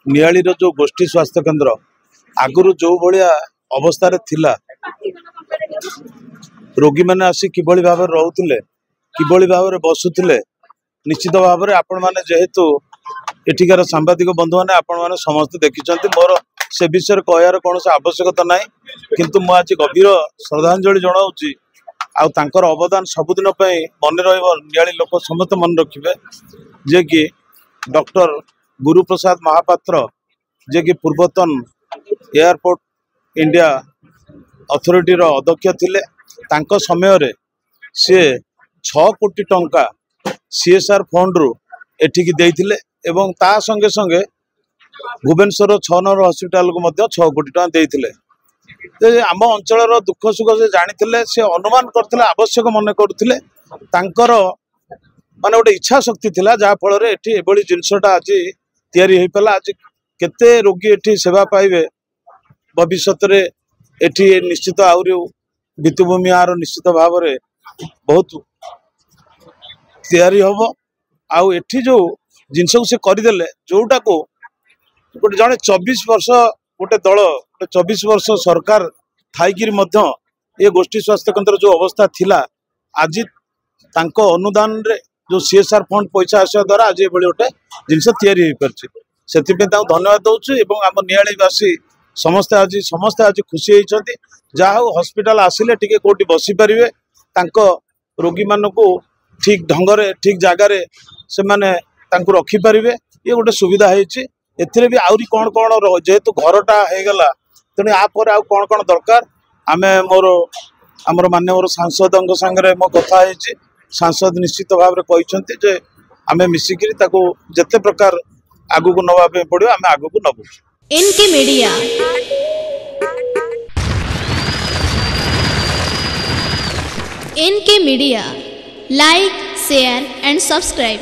नियाली जो गोष्ठी स्वास्थ्य केन्द्र आगुरी जो भाया अवस्था थिला रोगी मैंने आसी किभली भाव रोते किभली भाव बसुले निश्चित भाव में आपण मैंने जेहेतु एठिकार सांबादिक बंधु मैंने आपण मैंने समस्त देखी मोर से विषय कहर कौन आवश्यकता ना किंतु मु आज गभीर श्रद्धांजलि जनाऊँगी आर अवदान सबुदिन मन रही लोक समस्त मन रखिए जे कि डॉक्टर गुरुप्रसाद महापात्र जे कि पूर्वतन एयरपोर्ट इंडिया अथॉरिटी रो अध्यक्ष थिले तांको समय रे से 6 कोटी टंका सीएसआर फंड रु एठिकी देइथिले एवं ता संगे संगे भुवनेश्वर 6 नंबर हॉस्पिटल को मध्य 6 कोटी टंका देइथिले। आम अंचल दुख सुख से जानी से अनुमान करथिले आवश्यक मन करुथिले तांकर माने गोटे इच्छा शक्ति थिला जहा फल एठी एभली जिनसटा आज तैयारी होई पला। आज केते रोगी एठी सेवा पाइबे भविष्य रे एठी निश्चित आउरी भित्तिभूमि आर निश्चित भाव में बहुत तैयारी हम आउ एठी जो जिनस को से करदेले जोटा को गोटे जड़े 24 वर्ष गोटे दल 24 वर्ष सरकार थाइकिरी मध्य ये गोष्ठी स्वास्थ्य केन्द्र जो अवस्था थिला आज तांको अनुदान रे जो सीएसआर फंड पैसा आसा द्वारा आज ये गोटे जिनस तैयारी हो पारछि से धन्यवाद दउछु एवं आम नियालीवासी समस्ते आज खुशी होती जहा हॉस्पिटल आसिले टिके कोटी बसी पारिबे तांको रोगी मानकु ठीक ढंगरे ठीक जगार से माने तांको रखी पारिबे ये गोटे सुविधा होती एथिरे भी आउरी कौन कौन जेहेतु घरटा हो गला तेणु यापर आउ कौन कौन दरकार आमे मोर आमर माननीय सांसद संगे मो कथा होती सांसद निश्चित भाव में कहते जे आमे मिसिकिरी ताको जेते प्रकार आगु को नवा पे पड़ो आमे आगु को नबु। एनके media like share and subscribe.